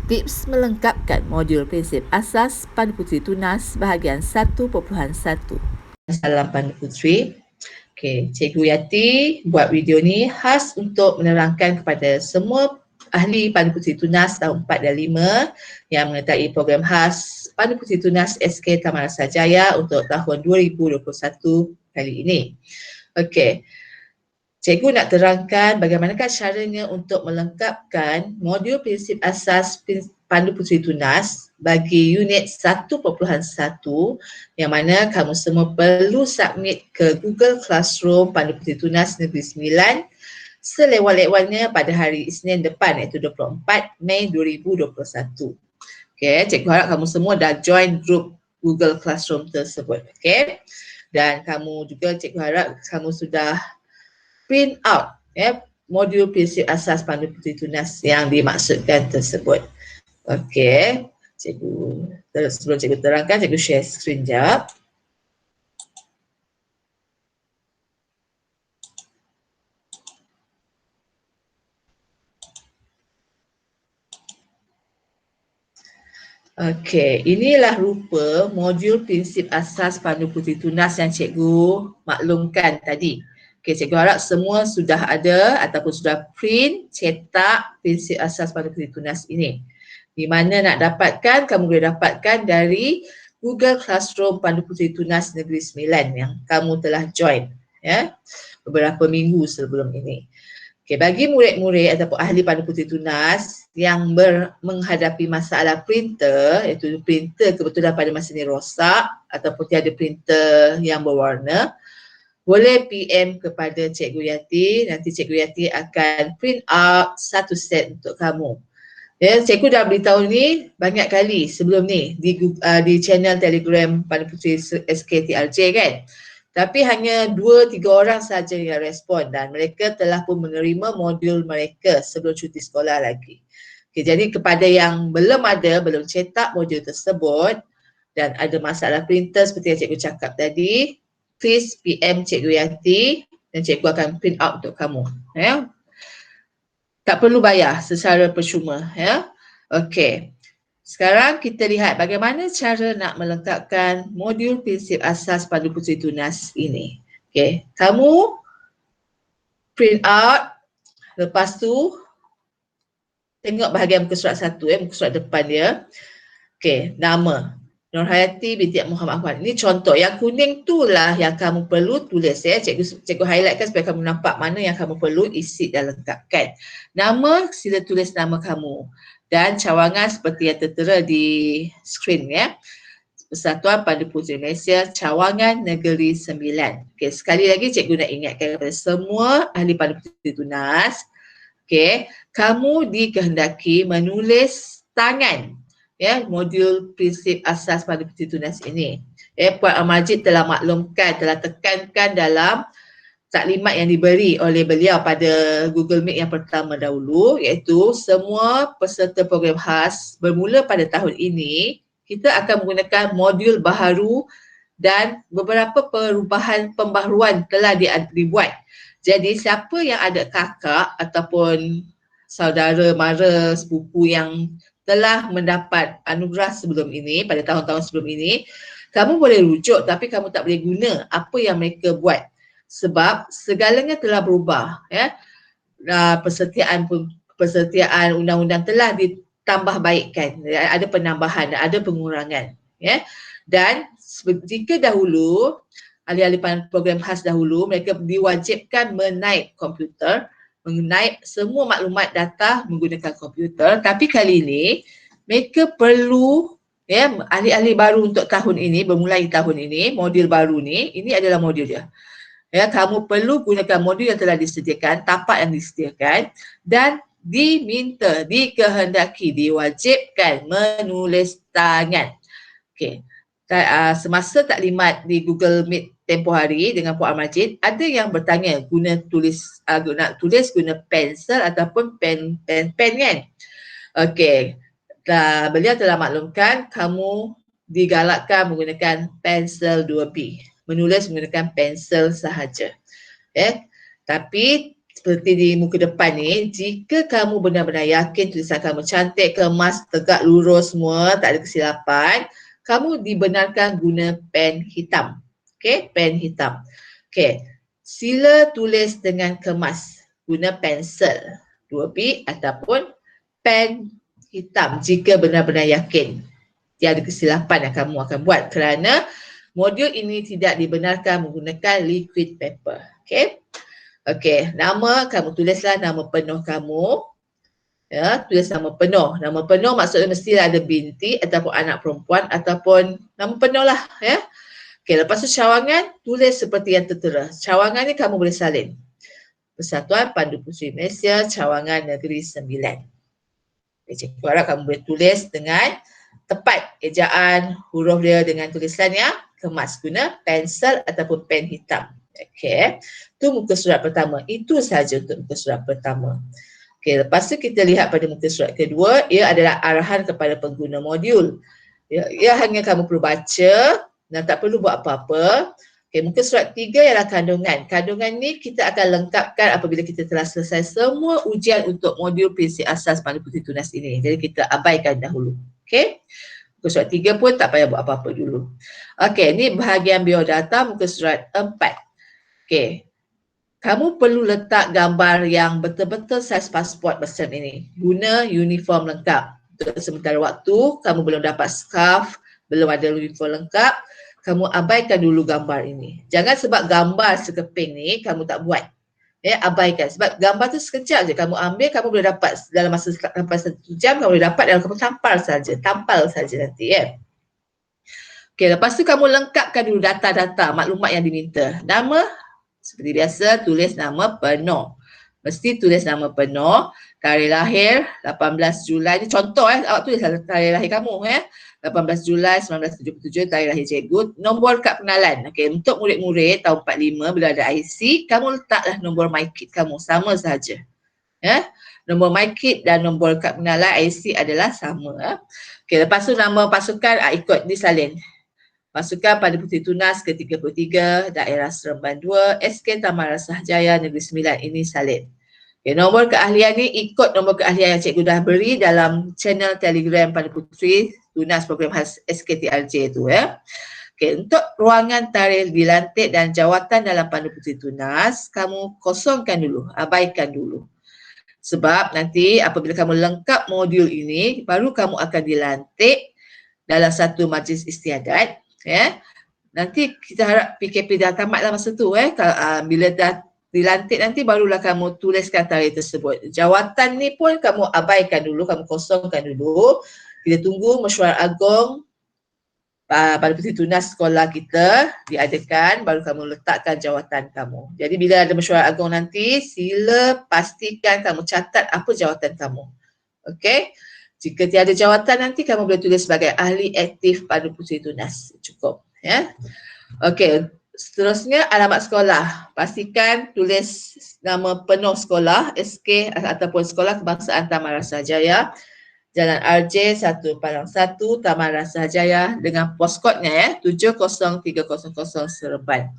Tips melengkapkan modul prinsip asas Pandu Puteri Tunas bahagian 1.1. Salam Pandu Puteri. Okey, Cikgu Yati buat video ni khas untuk menerangkan kepada semua ahli Pandu Puteri Tunas tahun 4 dan 5 yang menyertai program khas Pandu Puteri Tunas SK Taman Rasa Jaya untuk tahun 2021 kali ini. Okey. Cikgu nak terangkan bagaimanakah caranya untuk melengkapkan modul prinsip asas Pandu Puteri Tunas bagi unit 1.1 yang mana kamu semua perlu submit ke Google Classroom Pandu Puteri Tunas Negeri Sembilan selewat-lewatnya pada hari Isnin depan iaitu 24 Mei 2021. Okay, cikgu harap kamu semua dah join grup Google Classroom tersebut. Okay, dan kamu juga cikgu harap kamu sudah print out modul prinsip asas Pandu Puteri Tunas yang dimaksudkan tersebut. Okey, cikgu sebelum cikgu terangkan, cikgu share screen jap. Okey, inilah rupa modul prinsip asas Pandu Puteri Tunas yang cikgu maklumkan tadi. Okey, cikgu harap semua sudah ada ataupun sudah print, cetak prinsip asas Pandu Puteri Tunas ini. Di mana nak dapatkan, kamu boleh dapatkan dari Google Classroom Pandu Puteri Tunas Negeri Sembilan yang kamu telah join beberapa minggu sebelum ini. Okay, bagi murid-murid ataupun ahli Pandu Puteri Tunas yang menghadapi masalah printer, iaitu printer kebetulan pada masa ini rosak ataupun tiada printer yang berwarna, boleh PM kepada Cikgu Yati, nanti Cikgu Yati akan print out satu set untuk kamu. Ya, cikgu dah beritahu ni banyak kali sebelum ni di channel Telegram Pandu Puteri SKTRJ kan. Tapi hanya 2-3 orang saja yang respon dan mereka telah pun menerima modul mereka sebelum cuti sekolah lagi. Okay, jadi kepada yang belum cetak modul tersebut dan ada masalah printer seperti yang cikgu cakap tadi, please PM Cikgu Yati dan cikgu akan print out untuk kamu. Ya. Tak perlu bayar secara percuma. Ya. Okey. Sekarang kita lihat bagaimana cara nak melengkapkan modul prinsip asas Pandu Puteri Tunas ini. Okey, kamu print out, lepas tu tengok bahagian muka surat 1 muka surat depan dia. Okey, nama Nurhayati binti Muhammad Ahmad. Ini contoh, yang kuning tu lah yang kamu perlu tulis Cikgu highlightkan supaya kamu nampak mana yang kamu perlu isi dan lengkapkan. Nama, sila tulis nama kamu. Dan cawangan seperti yang tertera di skrin Persatuan Pandu Puteri Malaysia Cawangan Negeri Sembilan. Okey, sekali lagi cikgu nak ingatkan kepada semua ahli Pandu Puteri Tunas, okey, kamu dikehendaki menulis tangan modul prinsip asas Pandu Puteri Tunas ini. Puan Al-Majid telah maklumkan, telah tekankan dalam taklimat yang diberi oleh beliau pada Google Meet yang pertama dahulu, iaitu semua peserta program khas bermula pada tahun ini kita akan menggunakan modul baharu dan beberapa perubahan pembaharuan telah dibuat. Jadi siapa yang ada kakak ataupun saudara, mara, sepupu yang telah mendapat anugerah sebelum ini, pada tahun-tahun sebelum ini, kamu boleh rujuk tapi kamu tak boleh guna apa yang mereka buat. Sebab segalanya telah berubah persetiaan undang-undang telah ditambah baikkan, ada penambahan, ada pengurangan dan jika dahulu ahli-ahli program khas dahulu mereka diwajibkan menaip komputer, menaip semua maklumat data menggunakan komputer, tapi kali ini mereka perlu ahli-ahli baru untuk tahun ini, bermulai tahun ini, modul baru ni, ini adalah modul dia. Kamu perlu gunakan modul yang telah disediakan, tapak yang disediakan dan diminta, dikehendaki, diwajibkan menulis tangan. Okey. Semasa taklimat di Google Meet tempoh hari dengan Puan Al-Majid, ada yang bertanya nak tulis guna pensel ataupun pen kan? Okey. Beliau telah maklumkan kamu digalakkan menggunakan pensel 2B. Menulis menggunakan pensel sahaja. Tapi seperti di muka depan ni, jika kamu benar-benar yakin tulisan kamu cantik, kemas, tegak, lurus semua, tak ada kesilapan, kamu dibenarkan guna pen hitam. Okey, pen hitam. Okey, sila tulis dengan kemas, guna pensel 2B ataupun pen hitam jika benar-benar yakin tiada kesilapan yang kamu akan buat, kerana modul ini tidak dibenarkan menggunakan liquid paper. Okey. Okey, nama kamu tulislah nama penuh kamu. Ya, tulis nama penuh. Nama penuh maksudnya mesti ada binti ataupun anak perempuan ataupun nama penuh lah, ya. Okey, lepas tu cawangan tulis seperti yang tertera. Cawangan ni kamu boleh salin. Persatuan Pandu Puteri Malaysia, Cawangan Negeri Sembilan. Okay, cikgu harap kamu boleh tulis dengan tepat ejaan huruf dia dengan tulisan yang kemas, guna pensel ataupun pen hitam. Okey, itu muka surat pertama. Itu sahaja untuk muka surat pertama. Okey, lepas tu kita lihat pada muka surat kedua, ia adalah arahan kepada pengguna modul. Ia hanya kamu perlu baca dan tak perlu buat apa-apa. Okey, muka surat 3 ialah kandungan. Kandungan ni kita akan lengkapkan apabila kita telah selesai semua ujian untuk modul prinsip asas Pandu Puteri Tunas ini. Jadi kita abaikan dahulu. Okey. Muka surat 3 pun tak payah buat apa-apa dulu. Okey, ni bahagian biodata muka surat 4. Okey. Kamu perlu letak gambar yang betul-betul saiz pasport pesan ini. Guna uniform lengkap. Untuk sementara waktu, kamu belum dapat scarf, belum ada uniform lengkap, kamu abaikan dulu gambar ini. Jangan sebab gambar sekeping ni, kamu tak buat. Ya, abaikan. Sebab gambar tu sekejap je kamu ambil, kamu boleh dapat dalam masa sampai 1 jam, kamu boleh dapat dalam kamu tampal saja nanti, ya. Okey, lepas tu kamu lengkapkan dulu data-data, maklumat yang diminta. Nama, seperti biasa, tulis nama penuh. Mesti tulis nama penuh, tarikh lahir 18 Julai, ni contoh awak tulis tarikh lahir kamu, 18 Julai 1977, tarikh lahir cikgu, nombor kad pengenalan. Okey, untuk murid-murid tahun 45 bila ada IC, kamu letaklah nombor MyKit kamu, sama sahaja. Ya. Nombor MyKit dan nombor kad pengenalan IC adalah sama. Okey, lepas tu nama pasukan ikut disalin. Pasukan Pandu Puteri Tunas ke-33, Daerah Seremban 2, SK Taman Rasah Jaya Negeri Sembilan, ini salin. Okay, nombor keahlian ni ikut nombor keahlian yang cikgu dah beri dalam channel Telegram Pandu Puteri Tunas program khas SKTRJ tu, ya. Okay, untuk ruangan tarikh dilantik dan jawatan dalam Pandu Puteri Tunas, kamu kosongkan dulu, abaikan dulu. Sebab nanti apabila kamu lengkap modul ini, baru kamu akan dilantik dalam satu majlis istiadat. Ya, nanti kita harap PKP dah tamatlah masa tu, bila dah dilantik nanti barulah kamu tuliskan tarikh tersebut. Jawatan ni pun kamu abaikan dulu, kamu kosongkan dulu. Kita tunggu mesyuarat agung Pandu Puteri Tunas sekolah kita diadakan, baru kamu letakkan jawatan kamu. Jadi bila ada mesyuarat agung nanti, sila pastikan kamu catat apa jawatan kamu. Okey. Jika tiada jawatan nanti kamu boleh tulis sebagai ahli aktif Pandu Puteri Tunas. Cukup, ya. Okey, seterusnya alamat sekolah. Pastikan tulis nama penuh sekolah, SK ataupun Sekolah Kebangsaan Taman Rasah Jaya, Jalan RJ 1 Palang 1, Taman Rasah Jaya dengan postkodnya, ya, 70300 Seremban.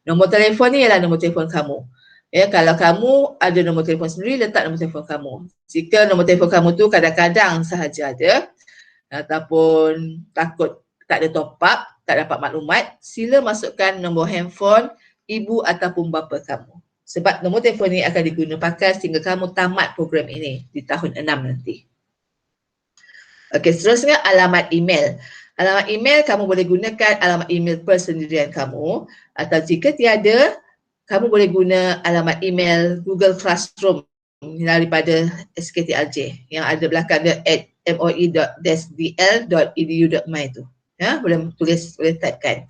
Nombor telefon ni ialah nombor telefon kamu. Ya, kalau kamu ada nombor telefon sendiri, letak nombor telefon kamu. Jika nombor telefon kamu tu kadang-kadang sahaja ada ataupun takut tak ada top up, tak dapat maklumat, sila masukkan nombor handphone ibu ataupun bapa kamu. Sebab nombor telefon ni akan diguna pakai sehingga kamu tamat program ini di tahun 6 nanti. Okey, seterusnya alamat email. Alamat email kamu boleh gunakan alamat email persendirian kamu, atau jika tiada, kamu boleh guna alamat email Google Classroom daripada SKTRJ yang ada belakang dia moi.desdl.edu.my tu. Ya, boleh tulis, boleh typekan.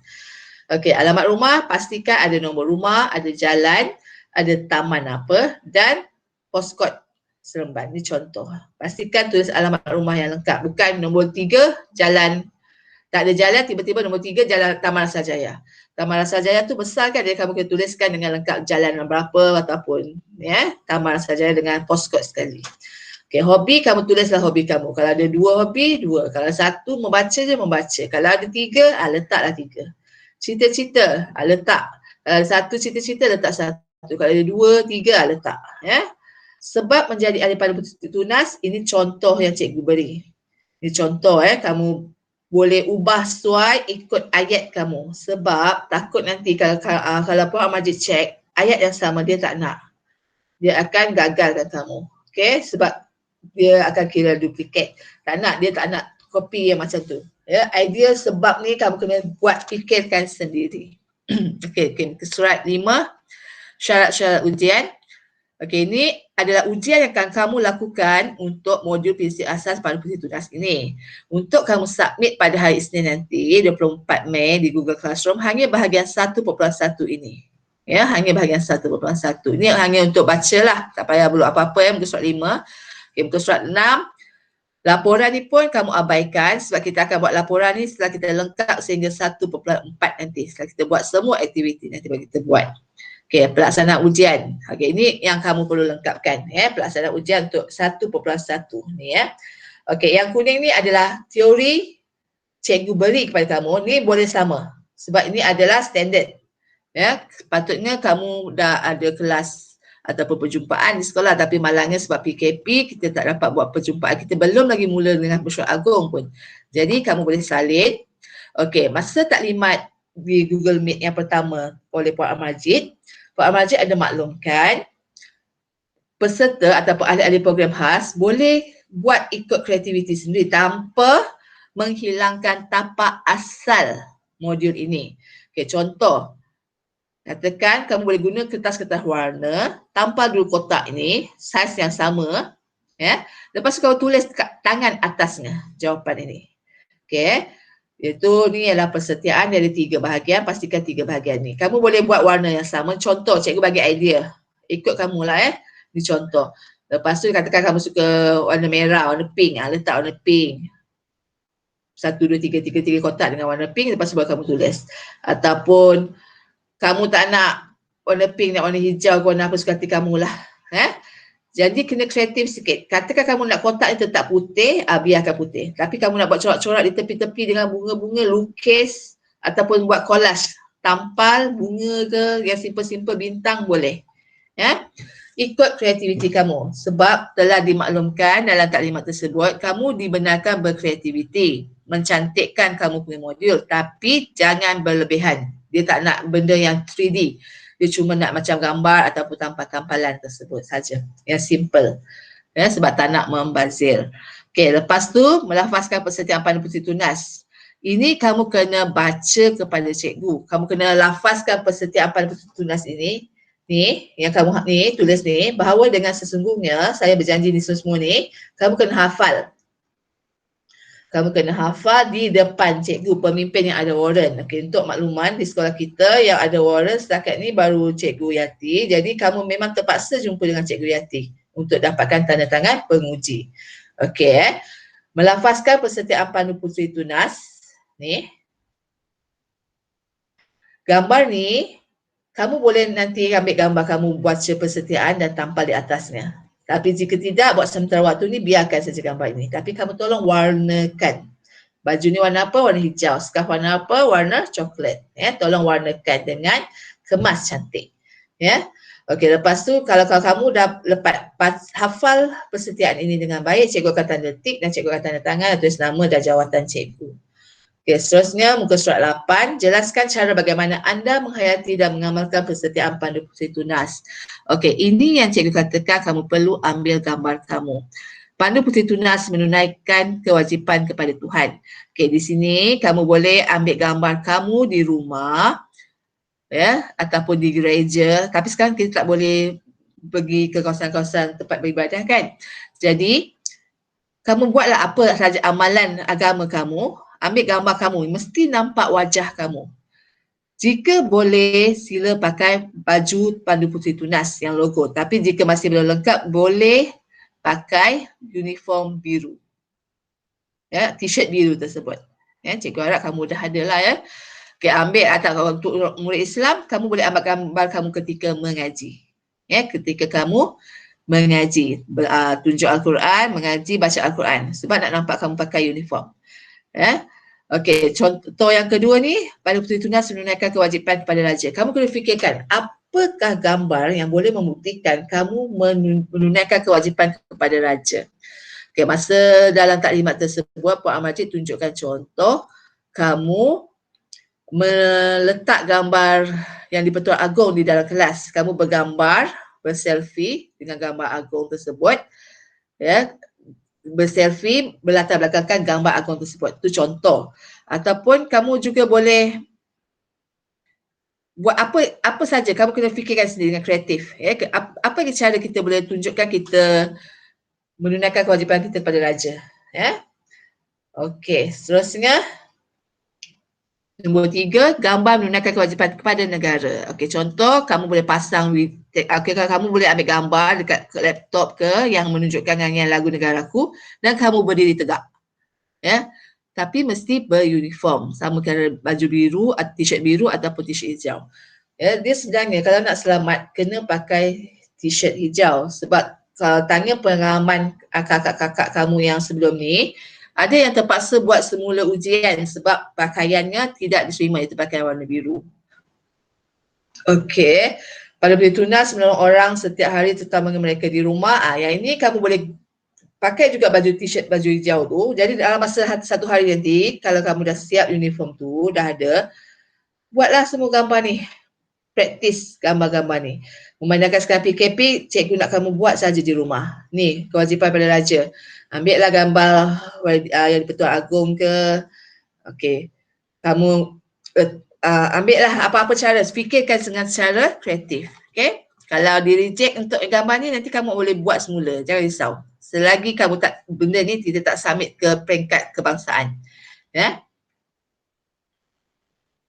Okey, alamat rumah pastikan ada nombor rumah, ada jalan, ada taman apa dan postcode Seremban. Ini contoh. Pastikan tulis alamat rumah yang lengkap, bukan nombor 3 jalan, tak ada jalan, tiba-tiba nombor 3 jalan Taman Rasah Jaya. Taman Rasah Jaya tu besar kan, jadi kamu kena tuliskan dengan lengkap jalan berapa ataupun, ya, Taman Rasah Jaya dengan postcode sekali. Okey, hobi kamu tulislah hobi kamu. Kalau ada 2 hobi, 2. Kalau 1 membaca je, membaca. Kalau ada 3, letaklah 3. Cita-cita, letak. Kalau ada 1 cita-cita, letak 1. Kalau ada 2, 3 letak. Ya. Sebab menjadi ahli pandu putih tunas, ini contoh yang cikgu beri. Ini contoh kamu boleh ubah sesuai ikut ayat kamu. Sebab takut nanti kalau Puan Majid cek, ayat yang sama dia tak nak. Dia akan gagalkan kamu. Okay, sebab dia akan kira duplikat. Dia tak nak copy yang macam tu. Ya, idea sebab ni kamu kena buat fikirkan sendiri. Okay, surat 5, syarat-syarat ujian. Okey, ini adalah ujian yang akan kamu lakukan untuk modul prinsip asas pandu putih tunas ini. Untuk kamu submit pada hari Isnin nanti, 24 Mei di Google Classroom, hanya bahagian 1.1 ini. Ya, hanya bahagian 1.1. Ini hanya untuk baca lah. Tak payah belum apa-apa muka surat 5. Okey, muka surat 6. Laporan ni pun kamu abaikan sebab kita akan buat laporan ni setelah kita lengkap sehingga 1.4 nanti. Setelah kita buat semua aktiviti nanti bagi kita buat. Okey, pelaksanaan ujian. Okey, ini yang kamu perlu lengkapkan pelaksanaan ujian untuk 1.1 ni ya. Okey, yang kuning ni adalah teori cikgu beri kepada kamu. Ni boleh sama sebab ini adalah standard. Ya, patutnya kamu dah ada kelas ataupun perjumpaan di sekolah tapi malangnya sebab PKP kita tak dapat buat perjumpaan. Kita belum lagi mula dengan mesyuarat agung pun. Jadi kamu boleh salin. Okey, masa taklimat di Google Meet yang pertama oleh Puan Majid, Puan Majid ada maklumkan peserta ataupun ahli-ahli program khas boleh buat ikut kreativiti sendiri tanpa menghilangkan tapak asal modul ini. Okey, contoh, katakan kamu boleh guna kertas-kertas warna, tampal dulu kotak ini, saiz yang sama, ya. Lepas tu kamu tulis kat tangan atasnya jawapan ini. Okey. Iaitu ni ialah persetiaan dari 3 bahagian, pastikan 3 bahagian ni. Kamu boleh buat warna yang sama, contoh cikgu bagi idea. Ikut kamulah ni contoh. Lepas tu katakan kamu suka warna merah, warna pink, letak warna pink. 1, 2, 3 kotak dengan warna pink, lepas tu baru kamu tulis. Ataupun kamu tak nak warna pink, nak warna hijau, warna apa suka hati kamu lah. Jadi kena kreatif sikit. Katakan kamu nak kotak ni tetap putih, biarkan putih. Tapi kamu nak buat corak-corak di tepi-tepi dengan bunga-bunga, lukis ataupun buat collage. Tampal bunga ke, yang simple-simple bintang boleh. Ya? Ikut kreativiti kamu. Sebab telah dimaklumkan dalam taklimat tersebut, kamu dibenarkan berkreativiti. Mencantikkan kamu punya modul. Tapi jangan berlebihan. Dia tak nak benda yang 3D. Dia cuma nak macam gambar ataupun tampal-tampalan tersebut saja. Yang simple. Ya, sebab tak nak membazir. Okey, lepas tu melafazkan persetiaan pandu putih tunas. Ini kamu kena baca kepada cikgu. Kamu kena lafazkan persetiaan pandu putih tunas ini. Ni, yang kamu ni tulis ni, bahawa dengan sesungguhnya saya berjanji ni semua ni, kamu kena hafal. Kamu kena hafal di depan cikgu, pemimpin yang ada warrant. Okay, untuk makluman di sekolah kita yang ada warrant setakat ni baru Cikgu Yati. Jadi kamu memang terpaksa jumpa dengan Cikgu Yati untuk dapatkan tanda tangan penguji. Okey. Melafazkan persetiaan pandu putih tunas. Ni. Gambar ni, kamu boleh nanti ambil gambar kamu baca persetiaan dan tampal di atasnya. Tapi jika tidak, buat sementara waktu ni biarkan saja gambar ini. Tapi kamu tolong warnakan. Baju ni warna apa? Warna hijau. Scarf warna apa? Warna coklat. Ya, tolong warnakan dengan kemas cantik. Ya. Okey, lepas tu kalau kamu dah hafal persetiaan ini dengan baik, cikgu akan tanda tik dan cikgu akan tanda tangan, tulis nama dan jawatan cikgu. Okey, seterusnya muka surat 8, jelaskan cara bagaimana anda menghayati dan mengamalkan persetiaan pandu putih tunas. Okey, ini yang cikgu katakan kamu perlu ambil gambar kamu. Pandu putih tunas menunaikan kewajipan kepada Tuhan. Okey, di sini kamu boleh ambil gambar kamu di rumah, ya, ataupun di gereja. Tapi sekarang kita tak boleh pergi ke kawasan-kawasan tempat beribadah kan. Jadi, kamu buatlah apa saja amalan agama kamu. Ambil gambar kamu, mesti nampak wajah kamu. Jika boleh, sila pakai baju pandu putih tunas yang logo. Tapi jika masih belum lengkap, boleh pakai uniform biru. Ya, t-shirt biru tersebut. Ya, cikgu harap kamu dah ada lah ya. Okay, ambil atau untuk murid Islam, kamu boleh ambil gambar kamu ketika mengaji. Ya, ketika kamu mengaji, tunjuk Al-Quran, mengaji, baca Al-Quran. Sebab nak nampak kamu pakai uniform. Ya. Okey, contoh yang kedua ni, pandu putih tunas menunaikan kewajipan kepada raja. Kamu kena fikirkan apa apakah gambar yang boleh membuktikan kamu menunaikan kewajipan kepada raja. Okey, masa dalam taklimat tersebut Puan Majid tunjukkan contoh kamu meletak gambar yang di-Pertuan Agong di dalam kelas. Kamu bergambar, berselfie dengan gambar Agong tersebut, ya, berselfie berlatar belakangkan gambar Agong tersebut. Itu contoh. Ataupun kamu juga boleh buat apa saja, kamu kena fikirkan sendiri dengan kreatif, ya. Apa cara kita boleh tunjukkan kita menunaikan kewajipan kita pada raja, ya. Okey, seterusnya nombor 3, gambar menunaikan kewajipan kepada negara. Okey, contoh kamu boleh pasang, kamu boleh ambil gambar dekat laptop ke yang menunjukkan nyanyian lagu negaraku dan kamu berdiri tegak, ya. Tapi mesti beruniform, sama kena baju biru, t-shirt biru ataupun t-shirt hijau. Ya, dia sebenarnya kalau nak selamat kena pakai t-shirt hijau, sebab kalau tanya pengalaman kakak-kakak kamu yang sebelum ni, ada yang terpaksa buat semula ujian sebab pakaiannya tidak diterima, itu pakaian warna biru. Okey, pada Beli Tunas menolong orang setiap hari terutama mereka di rumah, yang ini kamu boleh pakai juga baju t-shirt baju hijau tu. Jadi dalam masa satu hari nanti, kalau kamu dah siap uniform tu, dah ada, buatlah semua gambar ni. Praktis gambar-gambar ni. Memandangkan sekarang PKP, cikgu nak kamu buat saja di rumah. Ni, kewajipan pada raja. Ambillah gambar yang di-Pertuan Agong ke. Okey. Kamu ambillah apa-apa cara, fikirkan dengan cara kreatif. Okey? Kalau di-reject untuk gambar ni, nanti kamu boleh buat semula. Jangan risau. Selagi kamu tak, benda ni kita tak submit ke peringkat kebangsaan. Ya?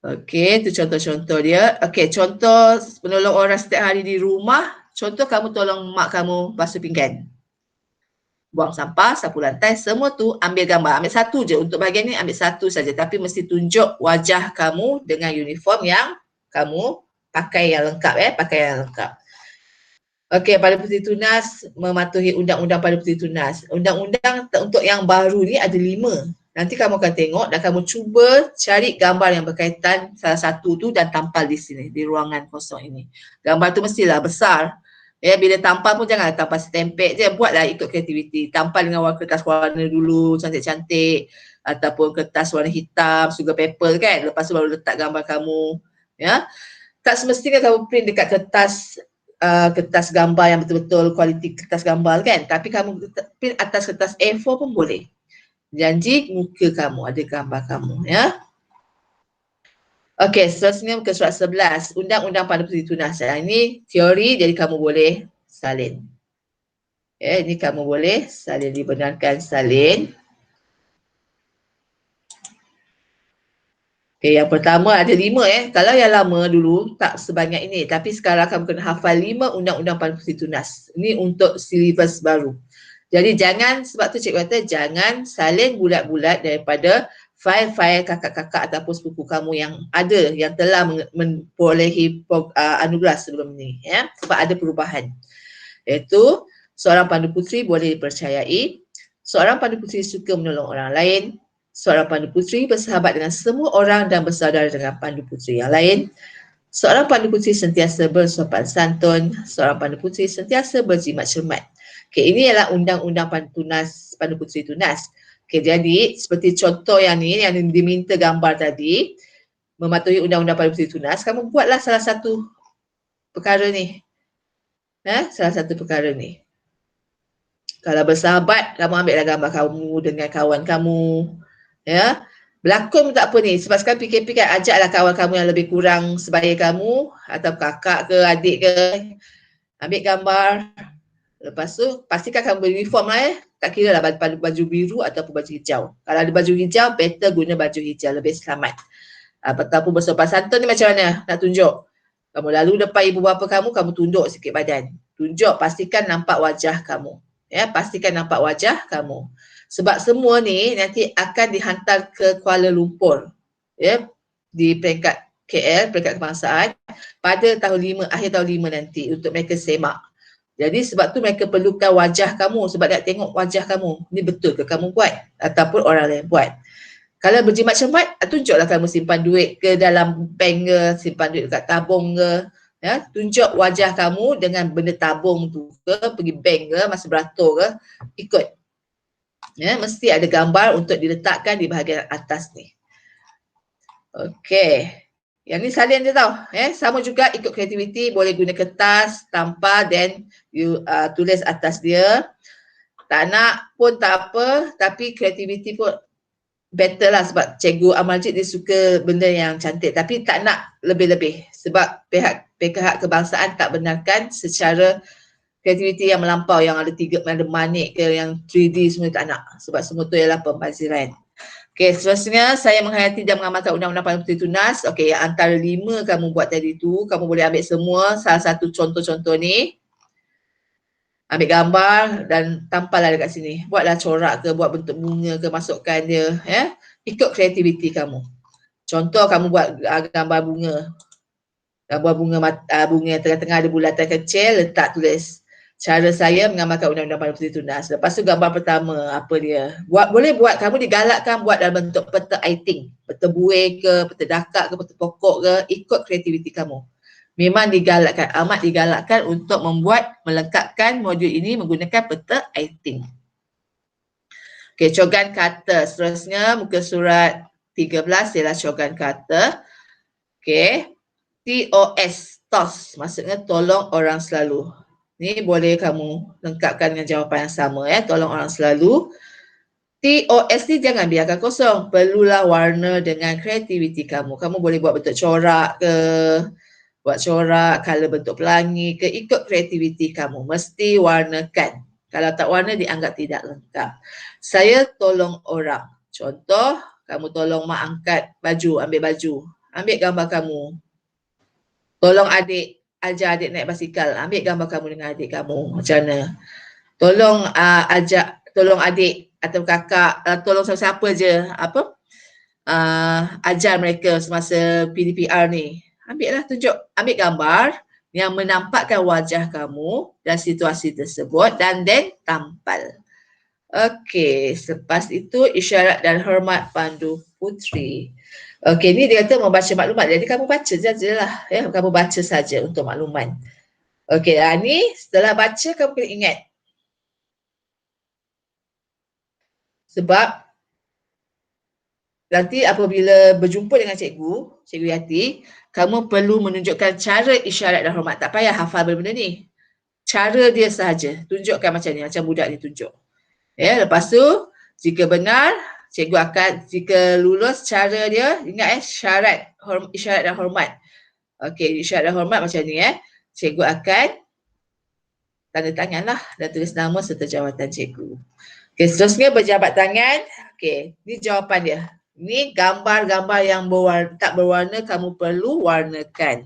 Okey, itu contoh-contoh dia. Okey, contoh menolong orang setiap hari di rumah. Contoh kamu tolong mak kamu basuh pinggan, buang sampah, sapu lantai, semua tu ambil gambar. Ambil satu je, untuk bahagian ni ambil satu saja. Tapi mesti tunjuk wajah kamu dengan uniform yang kamu pakai yang lengkap, pakai yang lengkap. Okey, Perdana Menteri Tunas mematuhi undang-undang Perdana Menteri Tunas. Undang-undang untuk yang baru ni ada 5. Nanti kamu akan tengok dan kamu cuba cari gambar yang berkaitan salah satu tu dan tampal di sini, di ruangan kosong ini. Gambar tu mestilah besar. Ya, bila tampal pun jangan tampal setempek je, buatlah ikut kreativiti. Tampal dengan kertas warna dulu, cantik-cantik, ataupun kertas warna hitam, sugar paper kan. Lepas tu baru letak gambar kamu. Ya. Tak semestinya kamu print dekat kertas gambar yang betul-betul kualiti kertas gambar kan. Tapi kamu print atas kertas A4 pun boleh. Janji muka kamu, ada gambar kamu, ya. Okey, seterusnya ke surat 11, Undang-Undang Perdana Menteri Tunas. Ini teori, jadi kamu boleh salin. Ya, ini kamu boleh salin, dibenarkan salin. Okey, yang pertama ada 5 Kalau yang lama dulu tak sebanyak ini, tapi sekarang kamu kena hafal 5 Undang-Undang Perdana Menteri Tunas. Ini untuk silibus baru. Jadi jangan, sebab tu cikgu kata jangan salin bulat-bulat daripada fail-fail kakak-kakak ataupun sepupu kamu yang ada, yang telah memperolehi anugerah sebelum ni, ya. Sebab ada perubahan. Iaitu seorang pandu puteri boleh dipercayai, seorang pandu puteri suka menolong orang lain, seorang pandu puteri bersahabat dengan semua orang dan bersaudara dengan pandu puteri yang lain, seorang pandu puteri sentiasa bersopan santun, seorang pandu puteri sentiasa berjimat cermat. Okey, ini adalah Undang-Undang Pandu Puteri Tunas. Okey, jadi seperti contoh yang ni, yang diminta gambar tadi, mematuhi Undang-Undang Pandu Puteri Tunas, kamu buatlah salah satu perkara ni. Salah satu perkara ni. Kalau bersahabat, kamu ambillah gambar kamu dengan kawan kamu. Ya. Berlakon pun tak apa ni, sebab sekarang PKP kan, ajaklah kawan kamu yang lebih kurang sebaya kamu, atau kakak ke adik ke, ambil gambar. Lepas tu pastikan kamu beruniform lah Tak kira lah baju biru ataupun baju hijau. Kalau ada baju hijau, better guna baju hijau, lebih selamat. Ataupun bersopan santun ni macam mana nak tunjuk? Kamu lalu depan ibu bapa kamu tunduk sikit badan. Tunjuk, pastikan nampak wajah kamu. Ya, pastikan nampak wajah kamu. Sebab semua ni nanti akan dihantar ke Kuala Lumpur. Ya, di peringkat KL, peringkat kebangsaan pada akhir tahun 5 nanti untuk mereka semak. Jadi sebab tu mereka perlukan wajah kamu, sebab nak tengok wajah kamu. Ni betul ke kamu buat ataupun orang lain buat. Kalau berjimat cermat, tunjuklah kamu simpan duit ke dalam bank ke, simpan duit dekat tabung ke. Ya, tunjuk wajah kamu dengan benda tabung tu ke, pergi bank ke, masa beratur ke, ikut. Ya, mesti ada gambar untuk diletakkan di bahagian atas ni. Okey. Yang ni salin je tau. Sama juga ikut kreativiti, boleh guna kertas, tampal, then you tulis atas dia. Tak nak pun tak apa, tapi kreativiti pun better lah sebab Cikgu Amarjid dia suka benda yang cantik tapi tak nak lebih-lebih sebab pihak kebangsaan tak benarkan secara kreativiti yang melampau yang ada manik ke yang 3D semua tak nak sebab semua tu ialah pembaziran. Okey, seterusnya saya menghayati dan mengamalkan Undang-Undang Paling Putih Tunas. Okey, yang antara 5 kamu buat tadi tu, kamu boleh ambil semua salah satu contoh-contoh ni. Ambil gambar dan tampallah dekat sini. Buatlah corak ke, buat bentuk bunga ke, masukkan dia. Ikut kreativiti kamu. Contoh kamu buat gambar bunga. Gambar bunga bunga yang tengah-tengah ada bulatan kecil, letak tulis. Cara saya mengamalkan Undang-Undang Paling Putih Tunas. Lepas tu gambar pertama, apa dia. Boleh buat, kamu digalakkan buat dalam bentuk peta iting. Peta buih ke, peta dakak ke, peta pokok ke, ikut kreativiti kamu. Memang digalakkan, amat digalakkan untuk melengkapkan modul ini menggunakan peta iting. Okey, cogan kata. Seterusnya muka surat 13 ialah cogan kata. Okey. TOS, TOS maksudnya tolong orang selalu. Ni boleh kamu lengkapkan dengan jawapan yang sama tolong orang selalu. TOS ni jangan biarkan kosong. Perlulah warna dengan kreativiti kamu. Kamu boleh buat bentuk corak ke, buat corak, color bentuk pelangi ke, ikut kreativiti kamu. Mesti warnakan. Kalau tak warna dianggap tidak lengkap. Saya tolong orang. Contoh, kamu tolong mak angkat baju, ambil baju. Ambil gambar kamu. Tolong adik, ajar adik naik basikal. Ambil gambar kamu dengan adik kamu. Macam mana? Tolong adik atau kakak, tolong siapa-siapa je, ajar mereka semasa PDPR ni. Ambil gambar yang menampakkan wajah kamu dan situasi tersebut dan then tampal. Okey, selepas itu isyarat dan hormat pandu putri. Okey, ni dia kata membaca maklumat. Jadi kamu baca sajalah kamu baca saja untuk makluman. Okey, ni setelah baca kamu kena ingat. Sebab nanti apabila berjumpa dengan Cikgu Yati, kamu perlu menunjukkan cara isyarat dan hormat. Tak payah hafal benda ni. Cara dia sahaja. Tunjukkan macam ni, macam budak ni tunjuk. Lepas tu, jika benar, Cikgu akan, jika lulus cara dia, ingat isyarat dan hormat. Okey, isyarat dan hormat macam ni Cikgu akan tanda tangan lah dan tulis nama serta jawatan cikgu. Okey, seterusnya berjabat tangan. Okey, ni jawapan dia. Ni gambar-gambar yang tak berwarna kamu perlu warnakan.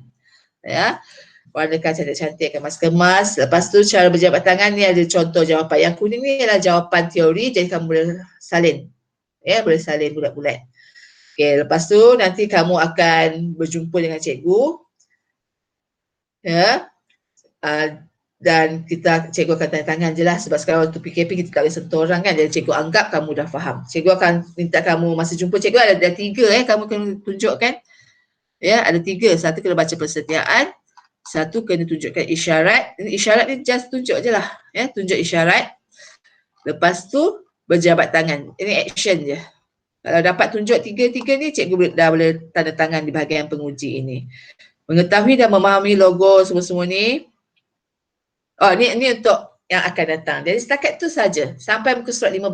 Warnakan cantik-cantik, kemas-kemas. Lepas tu cara berjabat tangan ni ada contoh jawapan. Yang kuning ni adalah jawapan teori, jadi kamu boleh salin. Boleh salin bulat-bulat. Okey, lepas tu nanti kamu akan berjumpa dengan cikgu. Dan cikgu akan tanya tangan je lah sebab sekarang waktu PKP kita tak boleh sentuh orang kan, jadi cikgu anggap kamu dah faham. Cikgu akan minta kamu masa jumpa cikgu ada 3 kamu kena tunjukkan. Ada 3, satu kena baca persediaan, satu kena tunjukkan isyarat. Isyarat ni just tunjuk je lah. Tunjuk isyarat. Lepas tu berjabat tangan. Ini action je. Kalau dapat tunjuk 3 ni, cikgu dah boleh tanda tangan di bahagian penguji ini. Mengetahui dan memahami logo semua-semua ni. Ni untuk yang akan datang. Jadi setakat tu saja sampai muka surat 15.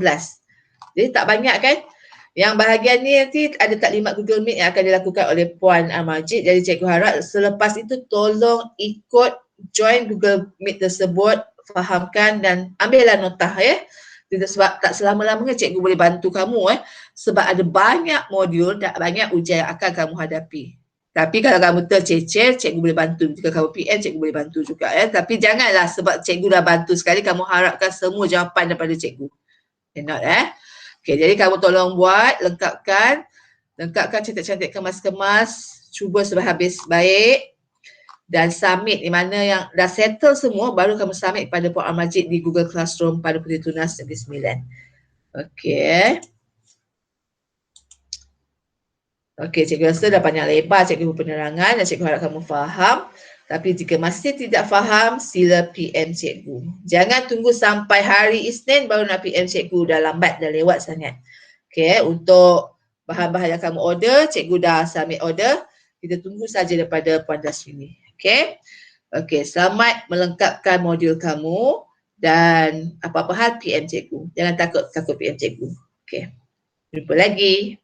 Jadi tak banyak kan? Yang bahagian ni nanti ada taklimat Google Meet yang akan dilakukan oleh Puan Amarjid. Jadi cikgu harap selepas itu tolong ikut join Google Meet tersebut, fahamkan dan ambillah notah sebab tak selama-lamanya cikgu boleh bantu kamu sebab ada banyak modul dan banyak ujian yang akan kamu hadapi. Tapi kalau kamu tercecer, cikgu boleh bantu. Jika kamu PM, cikgu boleh bantu juga Tapi janganlah sebab cikgu dah bantu sekali, kamu harapkan semua jawapan daripada cikgu. Not Okay, jadi kamu tolong buat, lengkapkan cantik-cantik, kemas-kemas, cuba sehabis baik dan submit. Di mana yang dah settle semua, baru kamu submit pada Puan Amarjid di Google Classroom pada Putih Tunas Negeri Sembilan. Okay. Okey, cikgu rasa dah panjang lebar cikgu penerangan dan cikgu harap kamu faham. Tapi jika masih tidak faham, sila PM cikgu. Jangan tunggu sampai hari Isnin baru nak PM cikgu, dah lambat, dah lewat sangat. Okay, untuk bahan-bahan yang kamu order, cikgu dah submit order. Kita tunggu saja daripada Puan Dasrini. Okay. Okay, selamat melengkapkan modul kamu dan apa-apa hal PM cikgu. Jangan takut PM cikgu. Okay. Jumpa lagi.